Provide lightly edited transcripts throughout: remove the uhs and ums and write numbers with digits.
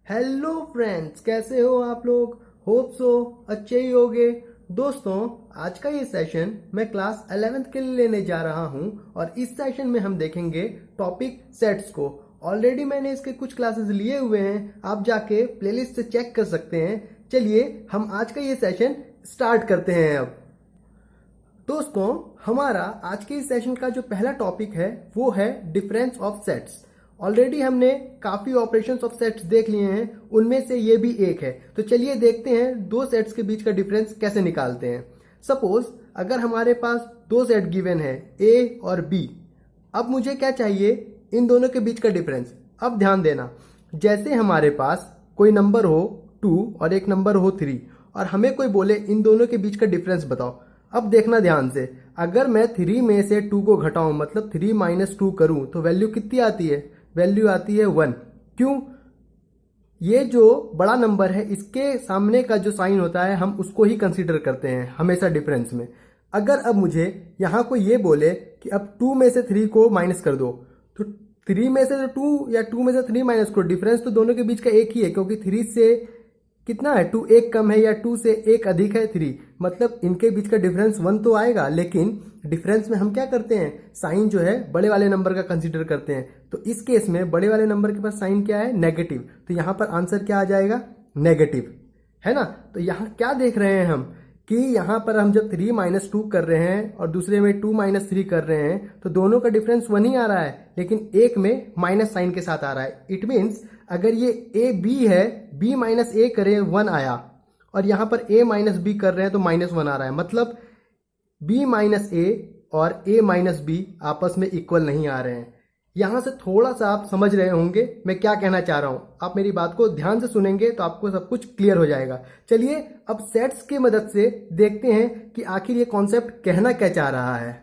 Hello friends, कैसे हो आप लोग। होप सो अच्छे ही होगे। दोस्तों, आज का ये सेशन मैं क्लास 11th के लिए लेने जा रहा हूं और इस सेशन में हम देखेंगे टॉपिक सेट्स को। ऑलरेडी मैंने इसके कुछ क्लासेस लिए हुए हैं, आप जाके प्लेलिस्ट से चेक कर सकते हैं। चलिए हम आज का ये सेशन स्टार्ट करते हैं। अब दोस्तों, हमारा आज के इस सेशन का जो पहला टॉपिक है वो है डिफरेंस ऑफ सेट्स। ऑलरेडी हमने काफी ऑपरेशंस ऑफ सेट्स देख लिए हैं, उनमें से ये भी एक है। तो चलिए देखते हैं दो सेट्स के बीच का डिफरेंस कैसे निकालते हैं। सपोज अगर हमारे पास दो सेट गिवन है ए और बी, अब मुझे क्या चाहिए, इन दोनों के बीच का डिफरेंस। अब ध्यान देना, जैसे हमारे पास कोई नंबर हो 2 और एक नंबर हो 3 और हमें कोई बोले इन दोनों के बीच का डिफरेंस बताओ। अब देखना ध्यान से, अगर मैं 3 में से 2 को घटाऊं मतलब 3 - 2 करूं तो वैल्यू कितनी आती है, वैल्यू आती है 1। क्यों? ये जो बड़ा नंबर है इसके सामने का जो साइन होता है हम उसको ही कंसीडर करते हैं हमेशा डिफरेंस में। अगर अब मुझे यहां कोई ये बोले कि अब 2 में से 3 को माइनस कर दो, तो 3 में से 2 या 2 में से 3 माइनस करो, डिफरेंस तो दोनों के बीच का एक ही है, क्योंकि 3 से कितना है 2 एक कम है या 2 से एक अधिक है 3, मतलब इनके बीच का डिफरेंस 1 तो आएगा। लेकिन डिफरेंस में हम क्या करते हैं, साइन जो है बड़े वाले नंबर का कंसीडर करते हैं। तो इस केस में बड़े वाले नंबर के पास साइन क्या है, नेगेटिव। तो यहां पर आंसर क्या आ जाएगा, नेगेटिव, है ना। तो यहां क्या देख रहे हैं हम कि यहां पर हम जब 3 - 2 कर रहे हैं और दूसरे में 2 - 3 कर रहे हैं तो दोनों का डिफरेंस 1 ही आ रहा है, लेकिन एक में माइनस साइन के साथ आ रहा है। इट मीन्स अगर ये ए बी है, बी माइनस ए करें 1 आया, और यहां पर ए माइनस बी कर रहे हैं तो -1 आ रहा है। मतलब बी माइनस ए और ए माइनस बी आपस में इक्वल नहीं आ रहे हैं। यहां से थोड़ा सा आप समझ रहे होंगे मैं क्या कहना चाह रहा हूं। आप मेरी बात को ध्यान से सुनेंगे तो आपको सब कुछ क्लियर हो जाएगा। चलिए अब सेट्स की मदद से देखते हैं कि आखिर ये कॉन्सेप्ट कहना क्या चाह रहा है।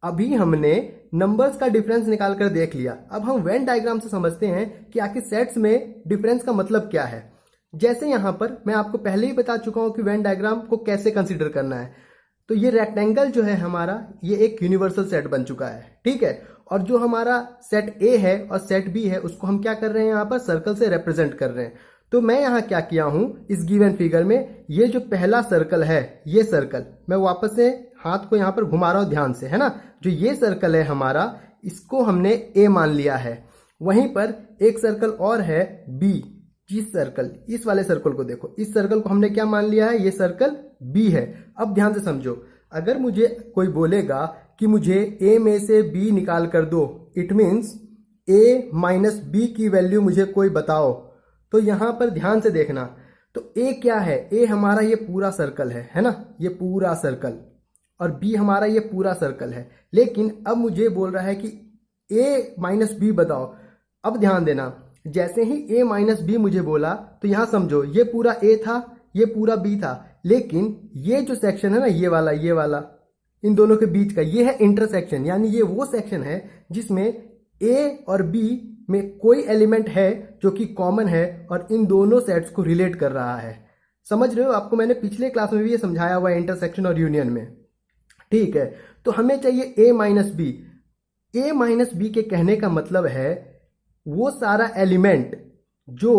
अभी हमने नंबर्स का डिफरेंस निकाल कर देख लिया, अब हम वेन डायग्राम से समझते हैं कि आखिर सेट्स में डिफरेंस का मतलब क्या है। जैसे यहां पर मैं आपको पहले ही बता चुका हूं कि वेन डायग्राम को कैसे कंसीडर करना है। तो ये रेक्टेंगल जो है हमारा, ये एक यूनिवर्सल सेट बन चुका है, ठीक है। और जो हमारा सेट ए है और सेट बी है उसको हम क्या कर रहे हैं, यहां पर सर्कल से रिप्रेजेंट कर रहे हैं। तो मैं यहां क्या किया हूं, इस गिवन फिगर में ये जो पहला सर्कल है, ये सर्कल मैं वापस से हाथ को यहां पर घुमा रहा हूं ध्यान से, है ना। जो ये सर्कल है हमारा, इसको हमने ए मान लिया है। वहीं पर एक सर्कल और है बी, जिस सर्कल, इस वाले सर्कल को देखो, इस सर्कल को हमने क्या मान लिया है, ये सर्कल बी है। अब ध्यान से समझो, अगर मुझे कोई बोलेगा कि मुझे ए में से बी निकाल कर दो, it means A minus B की वैल्यू मुझे कोई बताओ, तो यहां पर ध्यान से देखना। तो ए क्या है, ए हमारा ये पूरा सर्कल है ना, ये पूरा सर्कल, और बी हमारा ये पूरा सर्कल है। लेकिन अब मुझे बोल रहा है कि ए माइनस बी बताओ। अब ध्यान देना, जैसे ही ए माइनस बी मुझे बोला तो यहां समझो ये पूरा ए था, ये पूरा बी था, लेकिन ये जो सेक्शन है ना, ये वाला इन दोनों के बीच का, ये है इंटरसेक्शन। यानी ये वो सेक्शन है जिसमें ए और बी में कोई एलिमेंट है जो कि कॉमन है और इन दोनों सेट्स को रिलेट कर रहा है। समझ रहे हो, आपको मैंने पिछले क्लास में भी ये समझाया हुआ है इंटरसेक्शन और यूनियन में, ठीक है। तो हमें चाहिए ए माइनस बी। ए माइनस बी के कहने का मतलब है वो सारा एलिमेंट जो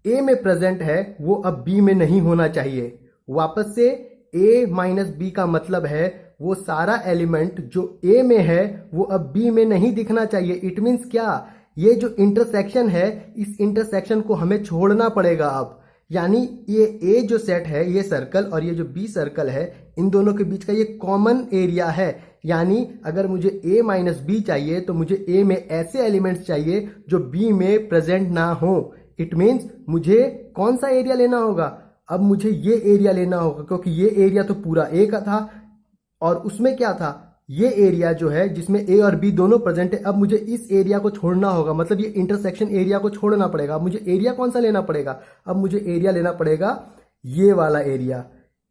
ए में प्रेजेंट है वो अब बी में नहीं होना चाहिए। वापस से, ए माइनस बी का मतलब है वो सारा एलिमेंट जो ए में है वो अब बी में नहीं दिखना चाहिए। इट मीन्स क्या, ये जो इंटरसेक्शन है, इस इंटरसेक्शन को हमें छोड़ना पड़ेगा अब। यानी ये ए जो सेट है, ये सर्कल, और ये जो बी सर्कल है, इन दोनों के बीच का ये कॉमन एरिया है। यानी अगर मुझे ए माइनस बी चाहिए तो मुझे ए में ऐसे एलिमेंट्स चाहिए जो बी में प्रेजेंट ना हो। इट मीन्स मुझे कौन सा एरिया लेना होगा, अब मुझे ये एरिया लेना होगा, क्योंकि ये एरिया तो पूरा ए का था और उसमें क्या था, ये एरिया जो है जिसमें ए और बी दोनों प्रेजेंट है। अब मुझे इस एरिया को छोड़ना होगा, मतलब ये इंटरसेक्शन एरिया को छोड़ना पड़ेगा। अब मुझे एरिया कौन सा लेना पड़ेगा, अब मुझे एरिया लेना पड़ेगा ये वाला एरिया,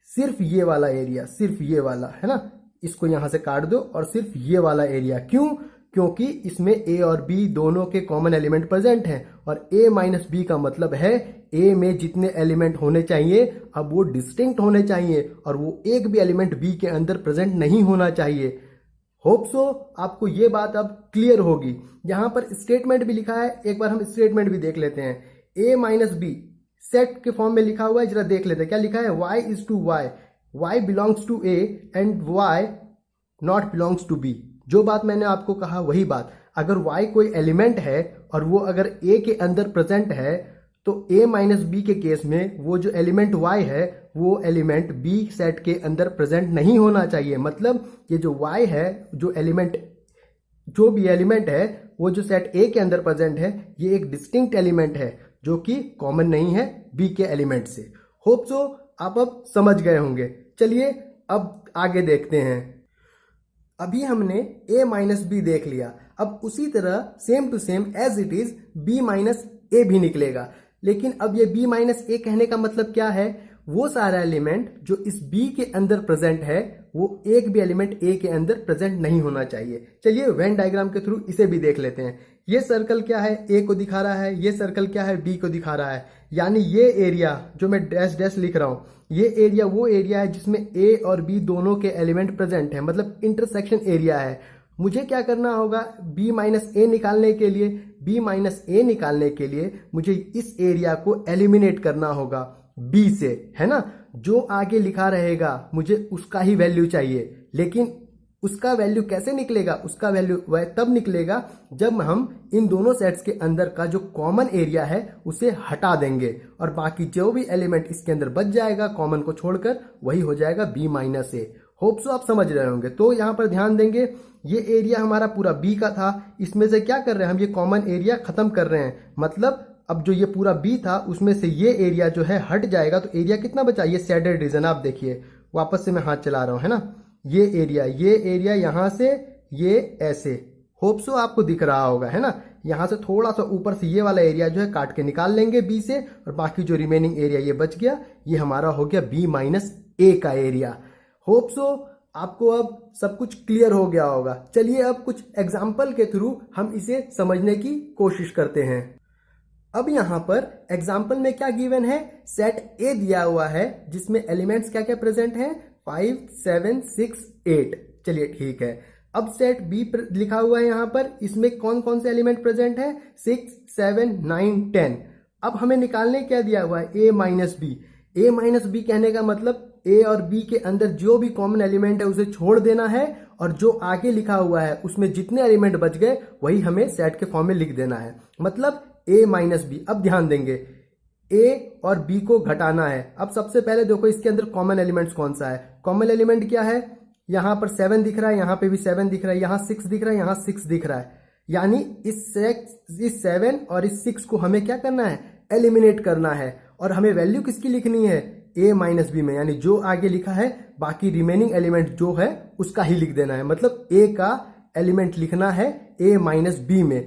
सिर्फ ये वाला एरिया, सिर्फ ये वाला, है ना। इसको यहां से काट दो और सिर्फ ये वाला एरिया। क्यों? क्योंकि इसमें ए और बी दोनों के कॉमन एलिमेंट प्रेजेंट हैं, और ए माइनस बी का मतलब है ए में जितने एलिमेंट होने चाहिए अब वो डिस्टिंक्ट होने चाहिए, और वो एक भी एलिमेंट बी के अंदर प्रेजेंट नहीं होना चाहिए। होप सो आपको ये बात अब क्लियर होगी। यहां पर स्टेटमेंट भी लिखा है, एक बार हम स्टेटमेंट भी देख लेते हैं। ए माइनस बी सेट के फॉर्म में लिखा हुआ है, जरा देख लेते हैं क्या लिखा है। y is to Y, y belongs to a and y not belongs to b। जो बात मैंने आपको कहा वही बात, अगर y कोई एलिमेंट है और वो अगर a के अंदर प्रेजेंट है तो a माइनस बी के केस में वो जो एलिमेंट y है वो एलिमेंट b सेट के अंदर प्रेजेंट नहीं होना चाहिए। मतलब ये जो y है, जो एलिमेंट, जो भी एलिमेंट है वो जो सेट a के अंदर प्रेजेंट है, ये एक डिस्टिंक्ट एलिमेंट है जो कि कॉमन नहीं है b के एलिमेंट से। होप सो आप अब समझ गए होंगे। चलिए अब आगे देखते हैं। अभी हमने a माइनस बी देख लिया, अब उसी तरह same to same as it is b minus A भी निकलेगा। लेकिन अब ये b माइनस ए कहने का मतलब क्या है, वो सारा एलिमेंट जो इस b के अंदर प्रेजेंट है वो एक भी एलिमेंट a के अंदर प्रेजेंट नहीं होना चाहिए। चलिए वेन डायग्राम के थ्रू इसे भी देख लेते हैं। ये सर्कल क्या है, a को दिखा रहा है, ये सर्कल क्या है, b को दिखा रहा है। यानी ये एरिया जो मैं डैश डैश लिख रहा हूं, ये एरिया वो एरिया है जिसमें a और b दोनों के एलिमेंट प्रेजेंट है, मतलब इंटरसेक्शन एरिया है। मुझे क्या करना होगा, b माइनस ए निकालने के लिए, b माइनस ए निकालने के लिए मुझे इस एरिया को एलिमिनेट करना होगा b से, है ना। जो आगे लिखा रहेगा मुझे उसका ही वैल्यू चाहिए, लेकिन उसका वैल्यू कैसे निकलेगा, उसका वैल्यू वह तब निकलेगा जब हम इन दोनों सेट्स के अंदर का जो कॉमन एरिया है उसे हटा देंगे और बाकी जो भी एलिमेंट इसके अंदर बच जाएगा कॉमन को छोड़कर, वही हो जाएगा b माइनस ए। होप सो आप समझ रहे होंगे। तो यहाँ पर ध्यान देंगे, ये एरिया हमारा पूरा b का था, इसमें से क्या कर रहे हैं हम, ये कॉमन एरिया खत्म कर रहे हैं। मतलब अब जो ये पूरा b था उसमें से ये एरिया जो है हट जाएगा, तो एरिया कितना बचा, ये शेडेड रीजन आप देखिए, वापस से मैं हाथ चला रहा हूँ, है ना। ये एरिया यहाँ से ये ऐसे, होप सो आपको दिख रहा होगा, है ना। यहाँ से थोड़ा सा ऊपर से ये वाला एरिया जो है काट के निकाल लेंगे b से, और बाकी जो रिमेनिंग एरिया ये बच गया, ये हमारा हो गया b माइनस ए का एरिया। होप सो आपको अब सब कुछ क्लियर हो गया होगा। चलिए अब कुछ एग्जाम्पल के थ्रू हम इसे समझने की कोशिश करते हैं। अब यहाँ पर एग्जाम्पल में क्या गिवन है, सेट ए दिया हुआ है जिसमें एलिमेंट्स क्या क्या प्रेजेंट हैं, 5, 7, 6, 8। चलिए ठीक है। अब सेट बी लिखा हुआ है यहाँ पर, इसमें कौन कौन से एलिमेंट प्रेजेंट है, 6, 7, 9, 10। अब हमें निकालने क्या दिया हुआ है, A minus B. A minus B कहने का मतलब ए और बी के अंदर जो भी कॉमन एलिमेंट है उसे छोड़ देना है, और जो आगे लिखा हुआ है उसमें जितने एलिमेंट बच गए वही हमें सेट के फॉर्म में लिख देना है, मतलब ए माइनस बी। अब ध्यान देंगे, ए और बी को घटाना है। अब सबसे पहले देखो इसके अंदर कॉमन एलिमेंट्स कौन सा है, कॉमन एलिमेंट क्या है, यहाँ पर 7 दिख रहा है, यहाँ पे भी 7 दिख रहा है, यहाँ 6 दिख रहा है, यहाँ 6 दिख रहा है। यानी इस 7 और इस 6 को हमें क्या करना है, एलिमिनेट करना है, और हमें वैल्यू किसकी लिखनी है, ए माइनस बी में। यानी जो आगे लिखा है बाकी रिमेनिंग एलिमेंट जो है उसका ही लिख देना है, मतलब ए का एलिमेंट लिखना है ए माइनस बी में,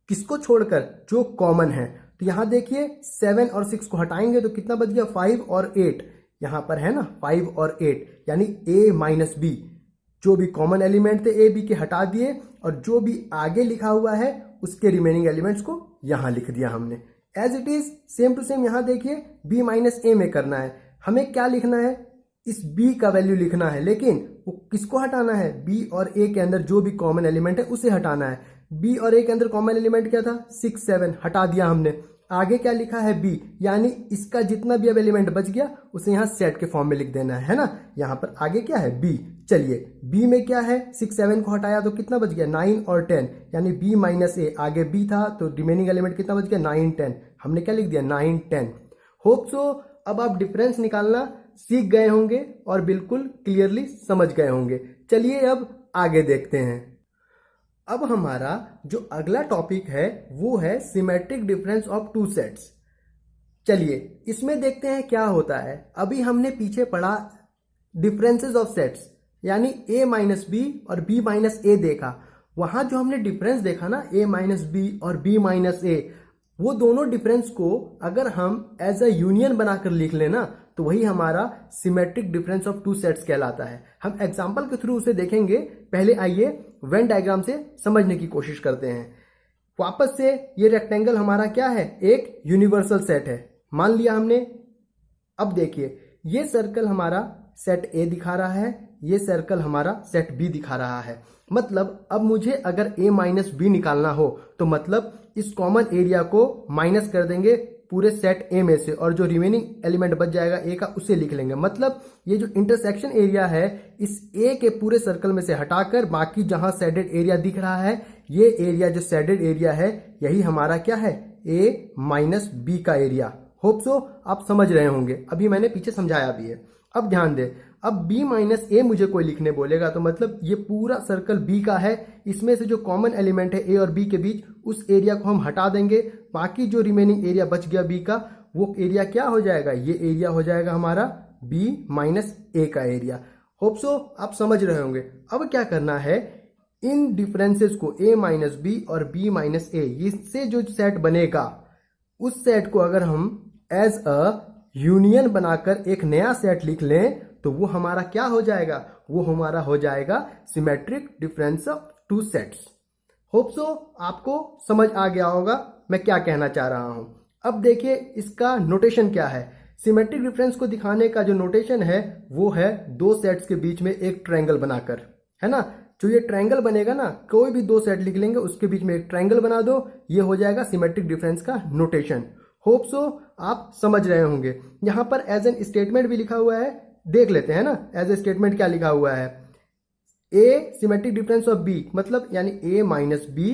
किसको छोड़कर, जो कॉमन है। तो यहां देखिए 7 और 6 को हटाएंगे तो कितना बच गया, 5 और 8। यहां पर है ना 5 और 8, यानी ए माइनस बी, जो भी कॉमन एलिमेंट थे ए बी के हटा दिए, और जो भी आगे लिखा हुआ है उसके रिमेनिंग एलिमेंट्स को यहां लिख दिया हमने। As it is same to same यहां देखिए b माइनस ए में करना है। हमें क्या लिखना है, इस b का वैल्यू लिखना है, लेकिन वो किसको हटाना है, b और a के अंदर जो भी कॉमन एलिमेंट है उसे हटाना है। b और a के अंदर कॉमन एलिमेंट क्या था, 6, 7 हटा दिया हमने। आगे क्या लिखा है b, यानी इसका जितना भी अब एलिमेंट बच गया उसे यहाँ सेट के फॉर्म में लिख देना है ना। यहाँ पर आगे क्या है b। चलिए b में क्या है, 6, 7 को हटाया तो कितना बच गया, 9 और 10, यानी b माइनस ए। आगे b था तो रिमेनिंग एलिमेंट कितना बच गया, 9, 10। हमने क्या लिख दिया, 9, 10। होप सो अब आप डिफरेंस निकालना सीख गए होंगे और बिल्कुल क्लियरली समझ गए होंगे। चलिए अब आगे देखते हैं। अब हमारा जो अगला टॉपिक है वो है symmetric difference of two sets. चलिए इसमें देखते हैं क्या होता है। अभी हमने पीछे पढ़ा डिफरेंसेस ऑफ सेट्स, यानी a माइनस बी और b माइनस ए देखा। वहां जो हमने डिफरेंस देखा ना, a माइनस बी और b माइनस ए, वो दोनों डिफरेंस को अगर हम एज अ यूनियन बनाकर लिख लेना तो वही हमारा symmetric difference of two sets कहलाता है। हम एग्जांपल के थ्रू उसे देखेंगे। पहले आइए वेन डायग्राम से समझने की कोशिश करते हैं। वापस से ये रेक्टेंगल हमारा क्या है, एक यूनिवर्सल सेट है, मान लिया हमने। अब देखिए ये सर्कल हमारा सेट ए दिखा रहा है, ये सर्कल हमारा सेट बी दिखा रहा है। मतलब अब मुझे अगर a माइनस बी निकालना हो तो मतलब इस कॉमन एरिया को माइनस कर देंगे पूरे सेट ए में से, और जो रिमेनिंग एलिमेंट बच जाएगा ए का उसे लिख लेंगे। मतलब ये जो इंटरसेक्शन एरिया है इस ए के पूरे सर्कल में से हटाकर बाकी जहां शेडेड एरिया दिख रहा है, ये एरिया जो शेडेड एरिया है यही हमारा क्या है, ए माइनस बी का एरिया। होप सो आप समझ रहे होंगे, अभी मैंने पीछे समझाया भी है। अब ध्यान दे, अब b माइनस ए मुझे कोई लिखने बोलेगा तो मतलब ये पूरा सर्कल b का है, इसमें से जो कॉमन एलिमेंट है a और b के बीच उस एरिया को हम हटा देंगे, बाकी जो रिमेनिंग एरिया बच गया b का वो एरिया क्या हो जाएगा, ये एरिया हो जाएगा हमारा b माइनस ए का एरिया। होप सो आप समझ रहे होंगे। अब क्या करना है, इन डिफरेंसेस को a माइनस बी और b माइनस ए, इससे जो सेट बनेगा उस सेट को अगर हम एज अ यूनियन बनाकर एक नया सेट लिख लें तो वो हमारा क्या हो जाएगा, वो हमारा हो जाएगा symmetric difference of two sets. Hope so आपको समझ आ गया होगा मैं क्या कहना चाह रहा हूं। अब देखिए इसका नोटेशन क्या है। सिमेट्रिक डिफरेंस को दिखाने का जो नोटेशन है वो है दो सेट्स के बीच में एक ट्रायंगल बनाकर, है ना। जो ये ट्रायंगल बनेगा ना, कोई भी दो सेट लिख लेंगे उसके बीच में एक ट्रायंगल बना दो, ये हो जाएगा सिमेट्रिक डिफरेंस का नोटेशन। होप सो आप समझ रहे होंगे। यहां पर एज एन स्टेटमेंट भी लिखा हुआ है, देख लेते हैं ना एज ए स्टेटमेंट क्या लिखा हुआ है। A symmetric difference of B, मतलब यानी A minus B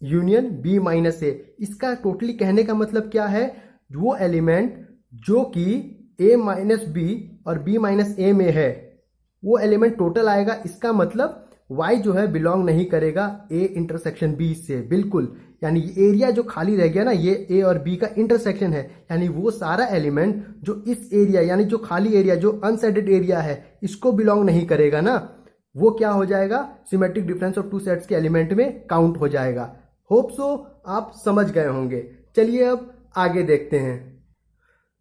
union B minus A. इसका टोटली कहने का मतलब क्या है, वो एलिमेंट जो कि ए माइनस बी और बी माइनस ए में है वो एलिमेंट टोटल आएगा। इसका मतलब y जो है बिलोंग नहीं करेगा a इंटरसेक्शन b से, बिल्कुल। यानी एरिया जो खाली रह गया ना, ये a और b का इंटरसेक्शन है, यानी वो सारा एलिमेंट जो इस एरिया यानी जो खाली एरिया जो अनसेटेड एरिया है इसको बिलोंग नहीं करेगा ना, वो क्या हो जाएगा, symmetric difference of two sets के एलिमेंट में काउंट हो जाएगा। होप सो आप समझ गए होंगे। चलिए अब आगे देखते हैं।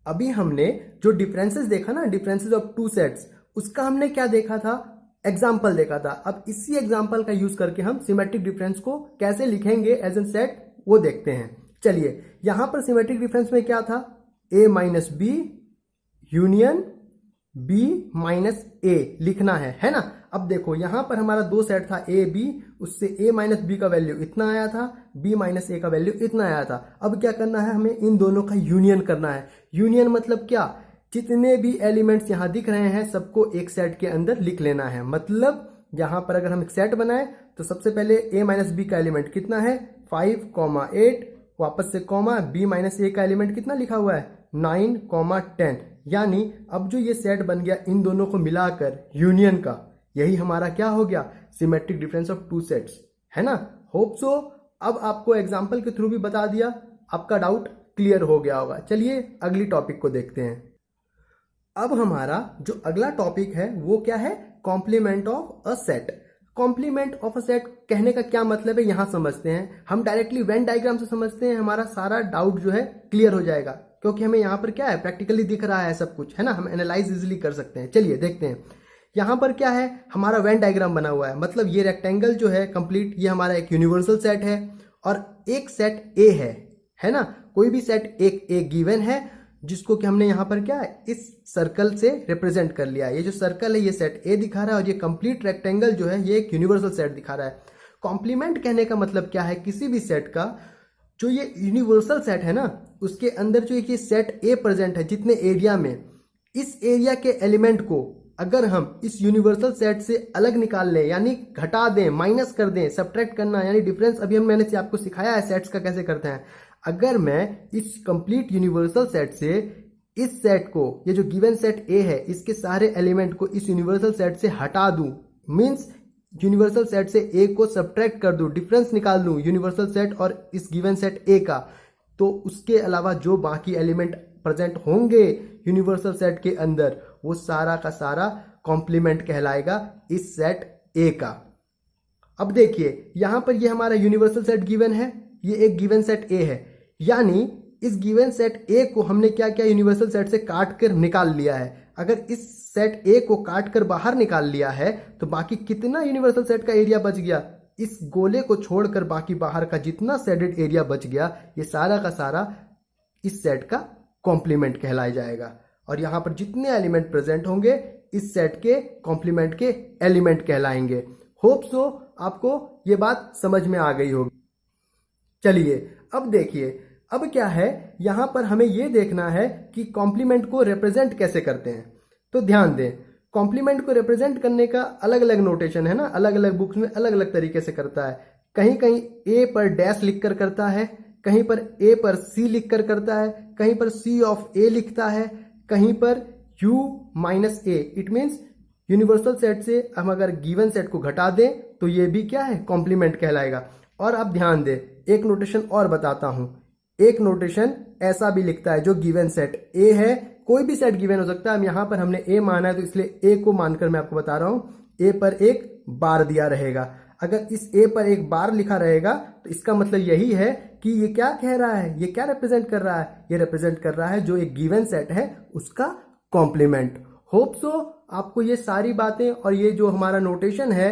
अभी हमने जो डिफरेंसेस देखा ना, डिफरेंसेस ऑफ टू सेट्स, उसका हमने क्या देखा था, एग्जाम्पल देखा था। अब इसी एग्जाम्पल का यूज करके हम सिमेट्रिक डिफरेंस को कैसे लिखेंगे एज एन सेट वो देखते हैं। चलिए यहां पर सिमेट्रिक डिफरेंस में क्या था, a minus B union b minus A लिखना है ना। अब देखो यहां पर हमारा दो सेट था a b, उससे a माइनस बी का वैल्यू इतना आया था, b माइनस ए का वैल्यू इतना आया था। अब क्या करना है, हमें इन दोनों का यूनियन करना है। यूनियन मतलब क्या, जितने भी एलिमेंट्स यहां दिख रहे हैं सबको एक सेट के अंदर लिख लेना है। मतलब यहां पर अगर हम एक सेट बनाए तो सबसे पहले a माइनस बी का एलिमेंट कितना है 5,8, वापस से कॉमा, b माइनस ए का एलिमेंट कितना लिखा हुआ है 9,10। यानी अब जो ये सेट बन गया इन दोनों को मिलाकर यूनियन का, यही हमारा क्या हो गया, symmetric difference of two sets, है ना। होप सो अब आपको एग्जाम्पल के थ्रू भी बता दिया, आपका डाउट क्लियर हो गया होगा। चलिए अगली टॉपिक को देखते हैं। अब हमारा जो अगला टॉपिक है वो क्या है, complement of a set. Complement of a set कहने का क्या मतलब है यहां समझते हैं। हम डायरेक्टली वेन डायग्राम से समझते हैं, हमारा सारा डाउट जो है क्लियर हो जाएगा, क्योंकि हमें यहाँ पर क्या है, प्रैक्टिकली दिख रहा है सब कुछ, है ना, हम एनालाइज इजिली कर सकते हैं। चलिए देखते हैं। यहाँ पर क्या है, हमारा वेन डायग्राम बना हुआ है, मतलब ये रेक्टेंगल जो है कंप्लीट, ये हमारा एक यूनिवर्सल सेट है और एक सेट ए है ना। कोई भी सेट एक गिवन है जिसको कि हमने यहाँ पर क्या है, इस सर्कल से रिप्रेजेंट कर लिया। ये जो सर्कल है ये सेट ए दिखा रहा है और ये कंप्लीट रेक्टेंगल जो है ये एक यूनिवर्सल सेट दिखा रहा है। कॉम्प्लीमेंट कहने का मतलब क्या है, किसी भी सेट का जो ये यूनिवर्सल सेट है ना, उसके अंदर जो ये सेट ए प्रेजेंट है जितने एरिया में, इस एरिया के एलिमेंट को अगर हम इस यूनिवर्सल सेट से अलग निकाल लें, यानी घटा दें, माइनस कर दें, सब्ट्रैक्ट करना, यानी डिफरेंस अभी मैंने आपको सिखाया है सेट्स का कैसे करते हैं। अगर मैं इस कंप्लीट यूनिवर्सल सेट से इस सेट को, ये जो गिवन सेट ए है, इसके सारे एलिमेंट को इस यूनिवर्सल सेट से हटा दूं, मींस यूनिवर्सल सेट से ए को सब्ट्रैक्ट कर दूं, डिफरेंस निकाल दूं यूनिवर्सल सेट और इस गिवन सेट ए का, तो उसके अलावा जो बाकी एलिमेंट प्रेजेंट होंगे यूनिवर्सल सेट के अंदर, वो सारा का सारा कॉम्प्लीमेंट कहलाएगा इस सेट ए का। अब देखिए यहां पर ये हमारा यूनिवर्सल सेट गिवन है, ये एक गिवन सेट ए है, यानी इस गिवन सेट ए को हमने क्या किया, यूनिवर्सल सेट से काट कर निकाल लिया है। अगर इस सेट ए को काट कर बाहर निकाल लिया है तो बाकी कितना यूनिवर्सल सेट का एरिया बच गया, इस गोले को छोड़कर बाकी बाहर का जितना सेटेड एरिया बच गया, ये सारा का सारा इस सेट का कॉम्प्लीमेंट कहलाया जाएगा। और यहां पर जितने एलिमेंट प्रेजेंट होंगे इस सेट के कॉम्प्लीमेंट के एलिमेंट कहलाएंगे। होप सो आपको ये बात समझ में आ गई होगी। चलिए अब देखिए, अब क्या है, यहां पर हमें यह देखना है कि कॉम्प्लीमेंट को रिप्रेजेंट कैसे करते हैं। तो ध्यान दें, कॉम्प्लीमेंट को रिप्रेजेंट करने का अलग अलग नोटेशन है ना, अलग अलग बुक्स में अलग अलग तरीके से करता है। कहीं कहीं ए पर डैश लिखकर करता है, कहीं पर ए पर सी लिखकर करता है, कहीं पर सी ऑफ ए लिखता है, कहीं पर you minus A. It means universal set से हम अगर गिवन सेट को घटा दें तो ये भी क्या है, कॉम्प्लीमेंट कहलाएगा। और अब ध्यान दें, एक नोटेशन और बताता हूं। एक नोटेशन ऐसा भी लिखता है जो गिवन सेट ए है, कोई भी सेट गिवन हो सकता है, यहां पर हमने ए माना है तो इसलिए ए को मानकर मैं आपको बता रहा हूं, ए पर एक बार दिया रहेगा। अगर इस ए पर एक बार लिखा रहेगा तो इसका मतलब यही है कि ये क्या कह रहा है, ये क्या रिप्रेजेंट कर रहा है, ये रिप्रेजेंट कर रहा है जो एक गिवन सेट है उसका कॉम्प्लीमेंट। होप सो आपको ये सारी बातें और ये जो हमारा नोटेशन है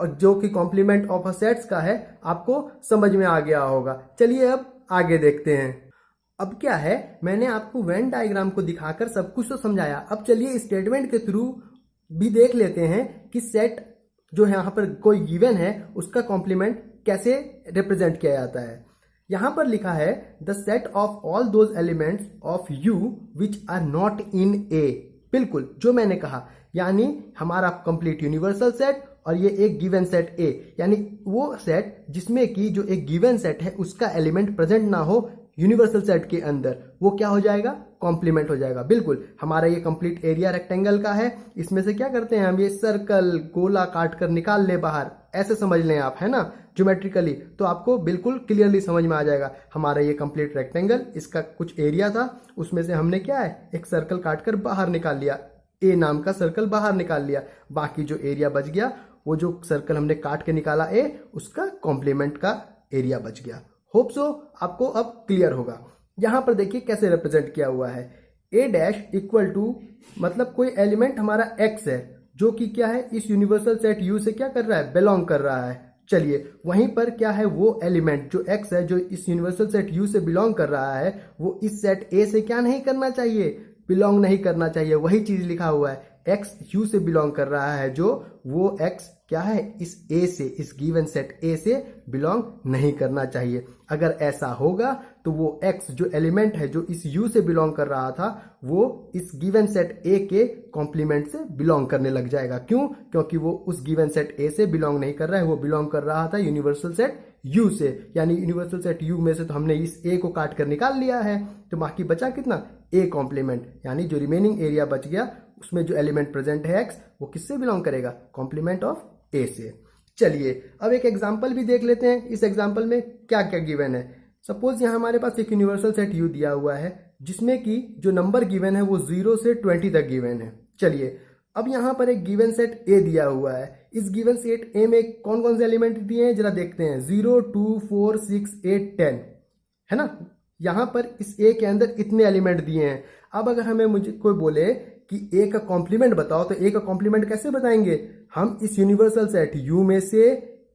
और जो कि कॉम्प्लीमेंट ऑफ अ सेट्स का है आपको समझ में आ गया होगा। चलिए अब आगे देखते हैं। अब क्या है, मैंने आपको वेन डायग्राम को दिखाकर सब कुछ तो समझाया। अब चलिए स्टेटमेंट के थ्रू भी देख लेते हैं कि सेट जो है यहां पर कोई गिवन है उसका कॉम्प्लीमेंट कैसे रिप्रेजेंट किया जाता है। यहां पर लिखा है the set of all those elements of U which are not in A. बिल्कुल जो मैंने कहा, यानी हमारा कंप्लीट यूनिवर्सल सेट और ये एक गिवन सेट ए, यानी वो सेट जिसमें कि जो एक गिवन सेट है उसका एलिमेंट प्रेजेंट ना हो यूनिवर्सल सेट के अंदर, वो क्या हो जाएगा, कॉम्प्लीमेंट हो जाएगा। बिल्कुल हमारा ये कंप्लीट एरिया रेक्टेंगल का है, इसमें से क्या करते हैं हम, ये सर्कल गोला काट कर निकाल ले बाहर, ऐसे समझ लें आप, है ना, ज्योमेट्रिकली, तो आपको बिल्कुल क्लियरली समझ में आ जाएगा। हमारा ये कंप्लीट रेक्टेंगल, इसका कुछ एरिया था, उसमें से हमने क्या है, एक सर्कल काट कर बाहर निकाल लिया, ए नाम का सर्कल बाहर निकाल लिया। बाकी जो एरिया बच गया, वो जो सर्कल हमने काट के निकाला ए, उसका कॉम्प्लीमेंट का एरिया बच गया। होप सो आपको अब क्लियर होगा। यहां पर देखिए कैसे रिप्रेजेंट किया हुआ है, ए डैश इक्वल टू, मतलब कोई एलिमेंट हमारा एक्स है जो कि क्या है, इस यूनिवर्सल सेट यू से क्या कर रहा है, बिलोंग कर रहा है। चलिए वहीं पर क्या है, वो एलिमेंट जो एक्स है जो इस यूनिवर्सल सेट यू से बिलोंग कर रहा है, वो इस सेट ए से क्या नहीं करना चाहिए, बिलोंग नहीं करना चाहिए। वही चीज लिखा हुआ है, एक्स यू से बिलोंग कर रहा है, जो वो एक्स क्या है, इस ए से, इस गिवन सेट ए से बिलोंग नहीं करना चाहिए। अगर ऐसा होगा तो वो एक्स जो एलिमेंट है जो इस यू से बिलोंग कर रहा था, वो इस गिवन सेट ए के कॉम्प्लीमेंट से बिलोंग करने लग जाएगा। क्यों, क्योंकि वो उस गिवन सेट ए से बिलोंग नहीं कर रहा है, वो बिलोंग कर रहा था यूनिवर्सल सेट यू से। यानी यूनिवर्सल सेट यू में से तो हमने इस ए को काट कर निकाल लिया है, तो बाकी बचा कितना, ए कॉम्प्लीमेंट, यानी जो रिमेनिंग एरिया बच गया उसमें जो एलिमेंट प्रेजेंट है एक्स, वो किससे बिलोंग करेगा, कॉम्प्लीमेंट ऑफ ए से। चलिए अब एक एग्जांपल भी देख लेते हैं, इस एग्जांपल में क्या क्या गिवन है। सपोज यहाँ हमारे पास एक यूनिवर्सल सेट यू दिया हुआ है जिसमें कि जो नंबर गिवन है वो 0 से 20 तक गिवन है। चलिए अब यहाँ पर एक गिवन सेट ए दिया हुआ है, इस गिवन सेट ए में कौन कौन से एलिमेंट दिए हैं जरा देखते हैं, 0 2 4 6 8 10, है ना। यहाँ पर इस ए के अंदर इतने एलिमेंट दिए हैं। अब अगर हमें मुझे कोई बोले कि ए का कॉम्प्लीमेंट बताओ, तो ए का कॉम्प्लीमेंट कैसे बताएंगे, हम इस यूनिवर्सल सेट यू में से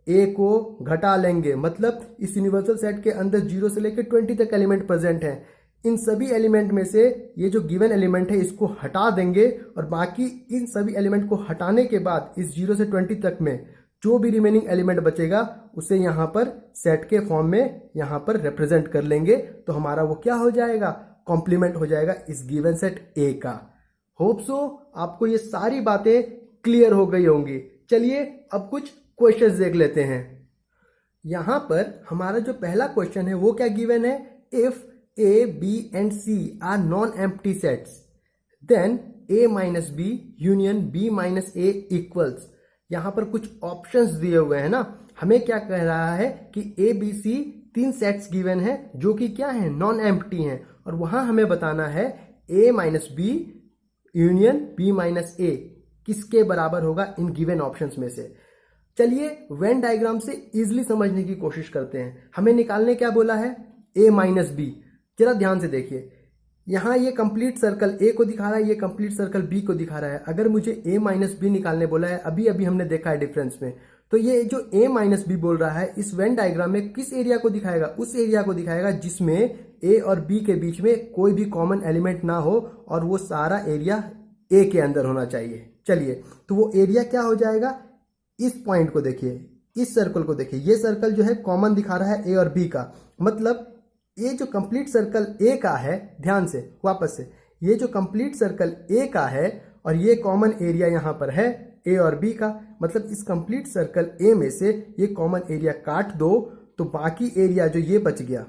ए को घटा लेंगे, मतलब इस यूनिवर्सल सेट के अंदर 0 से लेकर 20 तक एलिमेंट प्रेजेंट हैं। इन सभी एलिमेंट में से ये जो गिवन एलिमेंट है इसको हटा देंगे और बाकी इन सभी एलिमेंट को हटाने के बाद इस 0 से 20 तक में जो भी रिमेनिंग एलिमेंट बचेगा उसे यहाँ पर सेट के फॉर्म में यहाँ पर रिप्रेजेंट कर लेंगे, तो हमारा वो क्या हो जाएगा, कॉम्प्लीमेंट हो जाएगा इस गिवन सेट ए का। होप सो आपको ये सारी बातें क्लियर हो गई होंगी। चलिए अब कुछ क्वेश्चंस देख लेते हैं। यहां पर हमारा जो पहला क्वेश्चन है वो क्या गिवन है, if A B and C are non empty sets then A minus B union B minus A equals. यहां पर कुछ ऑप्शंस दिए हुए हैं ना, हमें क्या कह रहा है कि A B C 3 sets given है जो कि क्या है, नॉन एम्प्टी हैं, और वहां हमें बताना है A minus B union B minus A किसके बराबर होगा इन गिवन ऑप्शंस में से। चलिए वेन डायग्राम से इजीली समझने की कोशिश करते हैं। हमें निकालने क्या बोला है, ए माइनस बी। जरा ध्यान से देखिए, यहां ये कंप्लीट सर्कल ए को दिखा रहा है, ये कंप्लीट सर्कल बी को दिखा रहा है। अगर मुझे ए माइनस बी निकालने बोला है, अभी अभी हमने देखा है डिफरेंस में, तो ये जो ए माइनस बी बोल रहा है इस वेन डायग्राम में किस एरिया को दिखाएगा, उस एरिया को दिखाएगा जिसमें ए और बी के बीच में कोई भी कॉमन एलिमेंट ना हो और वो सारा एरिया ए के अंदर होना चाहिए। चलिए तो वो एरिया क्या हो जाएगा, इस पॉइंट को देखिए, इस सर्कल को देखिए, ये सर्कल जो है कॉमन दिखा रहा है ए और बी का, मतलब ये जो कंप्लीट सर्कल ए का है, ध्यान से वापस से, ये जो कंप्लीट सर्कल ए का है और ये कॉमन एरिया यहाँ पर है ए और बी का, मतलब इस कंप्लीट सर्कल ए में से ये कॉमन एरिया काट दो तो बाकी एरिया जो ये बच गया,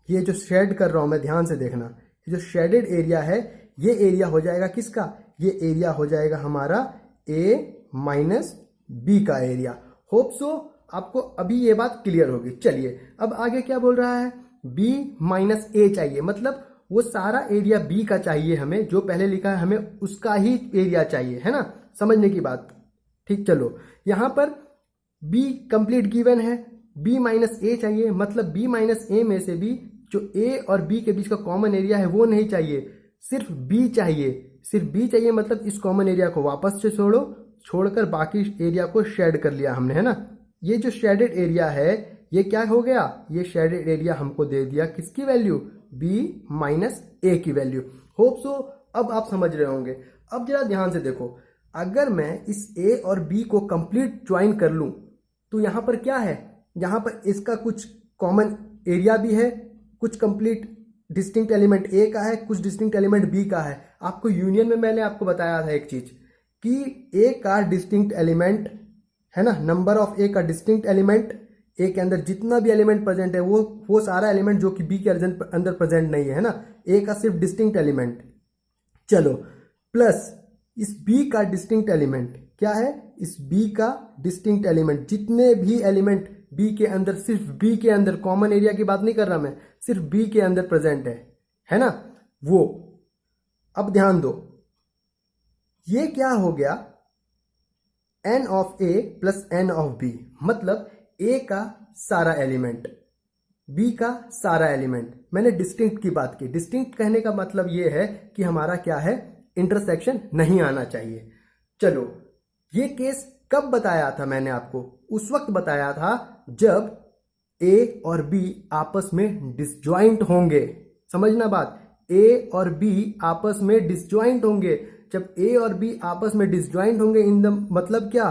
ये जो शेड कर रहा हूं मैं, ध्यान से देखना, ये जो शेडेड एरिया है ये एरिया हो जाएगा किसका, ये एरिया हो जाएगा हमारा ए माइनस बी का एरिया। होप सो आपको अभी ये बात क्लियर होगी। चलिए अब आगे क्या बोल रहा है, बी माइनस ए चाहिए, मतलब वो सारा एरिया बी का चाहिए हमें, जो पहले लिखा है हमें उसका ही एरिया चाहिए, है ना, समझने की बात। ठीक, चलो यहां पर बी कंप्लीट गिवन है, बी माइनस ए चाहिए, मतलब बी माइनस ए में से भी जो ए और बी के बीच का कॉमन एरिया है वो नहीं चाहिए, सिर्फ बी चाहिए, सिर्फ बी चाहिए, मतलब इस कॉमन एरिया को वापस से छोड़कर बाकी एरिया को शेड कर लिया हमने, है ना। ये जो शेडेड एरिया है ये क्या हो गया, ये शेडेड एरिया हमको दे दिया किसकी वैल्यू, बी माइनस ए की वैल्यू। होप सो अब आप समझ रहे होंगे। अब जरा ध्यान से देखो, अगर मैं इस ए और बी को कंप्लीट ज्वाइन कर लूं तो यहां पर क्या है, यहां पर इसका कुछ कॉमन एरिया भी है, कुछ कंप्लीट डिस्टिंक्ट एलिमेंट ए का है, कुछ डिस्टिंक्ट एलिमेंट बी का है। आपको यूनियन में मैंने आपको बताया था एक चीज कि ए का डिस्टिंक्ट एलिमेंट है ना, नंबर ऑफ ए का डिस्टिंक्ट एलिमेंट, ए के अंदर जितना भी एलिमेंट प्रेजेंट है वो सारा एलिमेंट जो कि बी के अंदर प्रेजेंट नहीं है ना, ए का सिर्फ डिस्टिंक्ट एलिमेंट। चलो प्लस इस बी का डिस्टिंक्ट एलिमेंट क्या है, इस बी का डिस्टिंक्ट एलिमेंट, जितने भी एलिमेंट बी के अंदर, सिर्फ बी के अंदर, कॉमन एरिया की बात नहीं कर रहा मैं, सिर्फ बी के अंदर प्रेजेंट है ना वो। अब ध्यान दो, ये क्या हो गया, n of A plus n of B, मतलब ए का सारा एलिमेंट, बी का सारा एलिमेंट। मैंने डिस्टिंक्ट की बात की, डिस्टिंक्ट कहने का मतलब ये है कि हमारा क्या है, इंटरसेक्शन नहीं आना चाहिए। चलो ये केस कब बताया था मैंने आपको, उस वक्त बताया था जब ए और बी आपस में डिसजॉइंट होंगे। समझना बात, ए और बी आपस में डिसजॉइंट होंगे। जब ए और बी आपस में डिसजॉइंट होंगे, इन द मतलब क्या,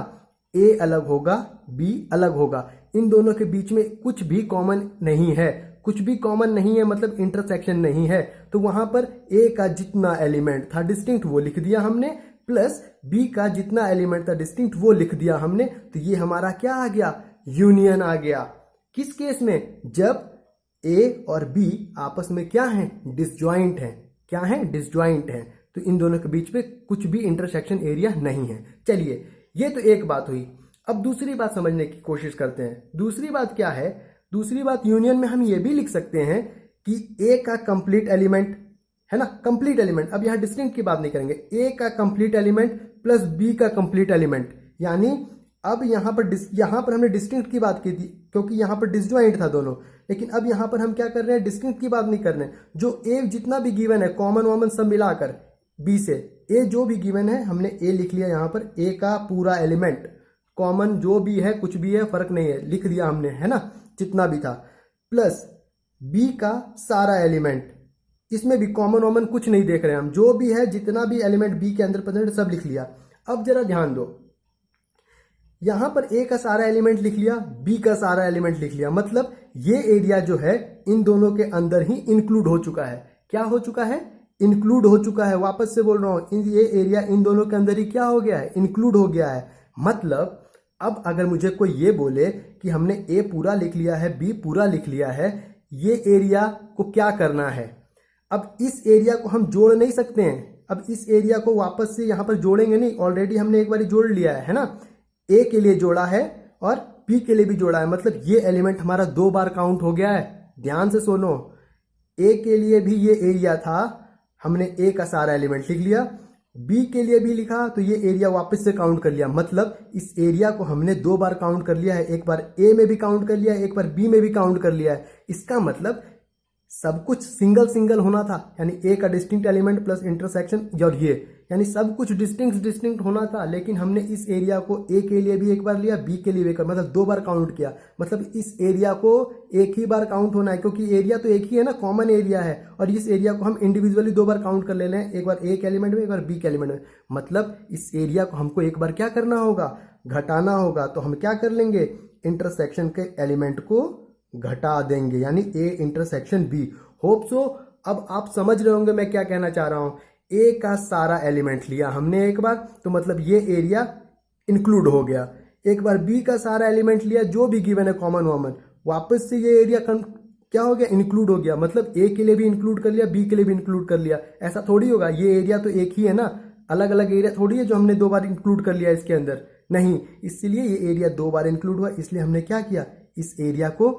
ए अलग होगा बी अलग होगा, इन दोनों के बीच में कुछ भी कॉमन नहीं है, कुछ भी कॉमन नहीं है मतलब इंटरसेक्शन नहीं है। तो वहां पर ए का जितना एलिमेंट था डिस्टिंक्ट वो लिख दिया हमने, प्लस बी का जितना एलिमेंट था डिस्टिंक्ट वो लिख दिया हमने। तो ये हमारा क्या आ गया, यूनियन आ गया। किस केस में, जब ए और बी आपस में क्या है, डिसजॉइंट है, क्या है, डिसजॉइंट है, तो इन दोनों के बीच में कुछ भी इंटरसेक्शन एरिया नहीं है। चलिए ये तो एक बात हुई। अब दूसरी बात समझने की कोशिश करते हैं। दूसरी बात क्या है, दूसरी बात यूनियन में हम ये भी लिख सकते हैं कि ए का कंप्लीट एलिमेंट है ना, कंप्लीट एलिमेंट, अब यहां डिस्टिंक्ट की बात नहीं करेंगे, ए का कंप्लीट एलिमेंट प्लस बी का कंप्लीट एलिमेंट, यानी अब यहां पर हमने डिस्टिंक्ट की बात की थी क्योंकि यहां पर डिसजॉइंट था दोनों, लेकिन अब यहां पर हम क्या कर रहे हैं, डिस्टिंक्ट की बात नहीं कर रहे हैं। जो ए जितना भी गिवन है, कॉमन वॉमन सब मिलाकर बी से ए जो भी गिवन है, हमने ए लिख लिया यहां पर, ए का पूरा एलिमेंट, कॉमन जो भी है, कुछ भी है, फर्क नहीं है, लिख दिया हमने, है ना, जितना भी था, प्लस बी का सारा एलिमेंट, इसमें भी कॉमन वॉमन कुछ नहीं देख रहे हैं हम, जो भी है, जितना भी एलिमेंट बी के अंदर प्रेजेंट सब लिख लिया। अब जरा ध्यान दो, यहां पर ए का सारा एलिमेंट लिख लिया, बी का सारा एलिमेंट लिख लिया, मतलब ये एरिया जो है इन दोनों के अंदर ही इंक्लूड हो चुका है। क्या हो चुका है, इंक्लूड हो चुका है। वापस से बोल रहा हूं, ये एरिया इन दोनों के अंदर ही क्या हो गया है, इंक्लूड हो गया है। मतलब अब अगर मुझे कोई ये बोले कि हमने ए पूरा लिख लिया है, बी पूरा लिख लिया है, ये एरिया को क्या करना है, अब इस एरिया को हम जोड़ नहीं सकते हैं। अब इस एरिया को वापस से यहां पर जोड़ेंगे नहीं, ऑलरेडी हमने एक बार जोड़ लिया है ना, ए के लिए जोड़ा है और बी के लिए भी जोड़ा है, मतलब ये एलिमेंट हमारा 2 बार काउंट हो गया है। ध्यान से सुनो, ए के लिए भी ये एरिया था, हमने ए का सारा एलिमेंट लिख लिया, बी के लिए भी लिखा तो ये एरिया वापस से काउंट कर लिया, मतलब इस एरिया को हमने 2 बार काउंट कर लिया है। एक बार ए में भी काउंट कर लिया है, एक बार बी में भी काउंट कर लिया है। इसका मतलब सब कुछ सिंगल सिंगल होना था, यानी ए का डिस्टिंक्ट एलिमेंट प्लस इंटरसेक्शन, और ये यानी सब कुछ डिस्टिंक्ट होना था, लेकिन हमने इस एरिया को ए के लिए भी एक बार लिया, बी के लिए भी एक बार, मतलब 2 बार काउंट किया। मतलब इस एरिया को एक ही बार काउंट होना है, क्योंकि एरिया तो एक ही है ना, कॉमन एरिया है, और इस एरिया को हम इंडिविजुअली 2 बार काउंट कर ले रहे हैं, एक बार ए के एलिमेंट में, एक बार बी के एलिमेंट में। मतलब इस एरिया को हमको एक बार क्या करना होगा, घटाना होगा। तो हम क्या कर लेंगे, इंटरसेक्शन के एलिमेंट को घटा देंगे, यानी A intersection B. Hope so अब आप समझ रहे होंगे मैं क्या कहना चाह रहा हूं। ए का सारा एलिमेंट लिया हमने एक बार, तो मतलब ये एरिया इंक्लूड हो गया। एक बार बी का सारा एलिमेंट लिया जो भी गिवन है कॉमन वॉमन, वापस से ये एरिया क्या हो गया, इंक्लूड हो गया। मतलब ए के लिए भी इंक्लूड कर लिया, बी के लिए भी इंक्लूड कर लिया। ऐसा थोड़ी होगा, ये एरिया तो एक ही है ना, अलग अलग एरिया थोड़ी है जो हमने 2 बार इंक्लूड कर लिया इसके अंदर, नहीं। इसलिए ये एरिया 2 बार इंक्लूड हुआ, इसलिए हमने क्या किया, इस एरिया को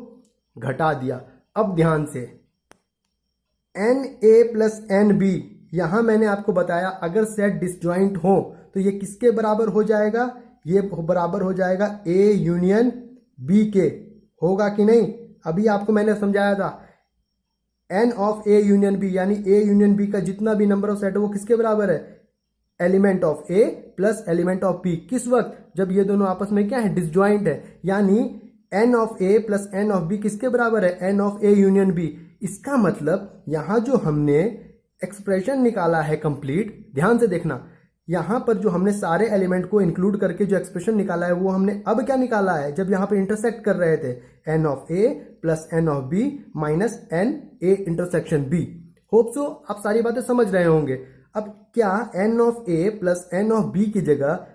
घटा दिया। अब ध्यान से, n A plus n B, यहां मैंने आपको बताया अगर सेट डिसजॉइंट हो तो ये किसके बराबर हो जाएगा, ये बराबर हो जाएगा ए यूनियन बी के, होगा कि नहीं। अभी आपको मैंने समझाया था n of A union B, यानी ए यूनियन बी का जितना भी नंबर ऑफ सेट है वो किसके बराबर है, element of A plus element of B. किस वक्त, जब ये दोनों आपस में क्या है, डिसजॉइंट है। यानी n of A plus n of B किसके बराबर है, n of A union B. इसका मतलब यहां जो हमने एक्सप्रेशन निकाला है कंप्लीट, ध्यान से देखना, यहां पर जो हमने सारे एलिमेंट को इंक्लूड करके जो एक्सप्रेशन निकाला है वो हमने अब क्या निकाला है, जब यहां पर इंटरसेक्ट कर रहे थे, n of A plus n of B minus n A intersection B. Hope so आप सारी बातें समझ रहे होंगे। अब क्या n of A plus n of B की जगह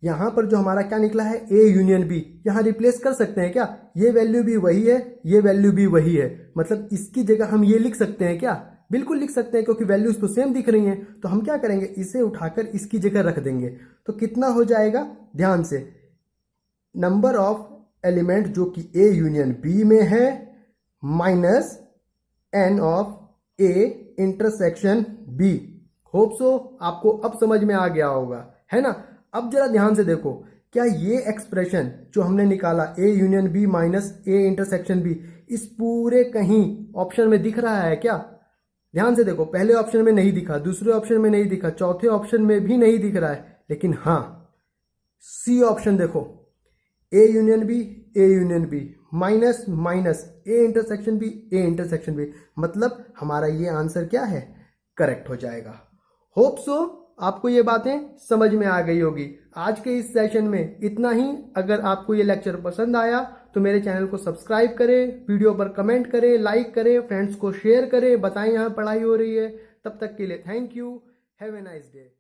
यहां पर जो हमारा क्या निकला है, ए यूनियन बी, यहां रिप्लेस कर सकते हैं क्या, ये वैल्यू भी वही है, ये वैल्यू भी वही है, मतलब इसकी जगह हम ये लिख सकते हैं क्या, बिल्कुल लिख सकते हैं, क्योंकि वैल्यूज तो सेम दिख रही हैं। तो हम क्या करेंगे, इसे उठाकर इसकी जगह रख देंगे। तो कितना हो जाएगा, ध्यान से, नंबर ऑफ एलिमेंट जो कि ए यूनियन बी में है minus n of A intersection B. Hope so आपको अब समझ में आ गया होगा, है ना। अब जरा ध्यान से देखो, क्या ये एक्सप्रेशन जो हमने निकाला A union B minus A intersection B, इस पूरे कहीं ऑप्शन में दिख रहा है क्या, ध्यान से देखो, पहले ऑप्शन में नहीं दिखा, दूसरे ऑप्शन में नहीं दिखा, चौथे ऑप्शन में भी नहीं दिख रहा है, लेकिन हाँ सी ऑप्शन देखो, A union B, A union B minus minus A intersection B, A intersection B, मतलब हमारा ये आंसर क्या है, करेक्ट हो जाएगा। होप सो आपको ये बातें समझ में आ गई होगी। आज के इस सेशन में इतना ही। अगर आपको ये लेक्चर पसंद आया तो मेरे चैनल को सब्सक्राइब करें, वीडियो पर कमेंट करें, लाइक करें, फ्रेंड्स को शेयर करें, बताएं यहाँ पढ़ाई हो रही है। तब तक के लिए thank you, have a nice day.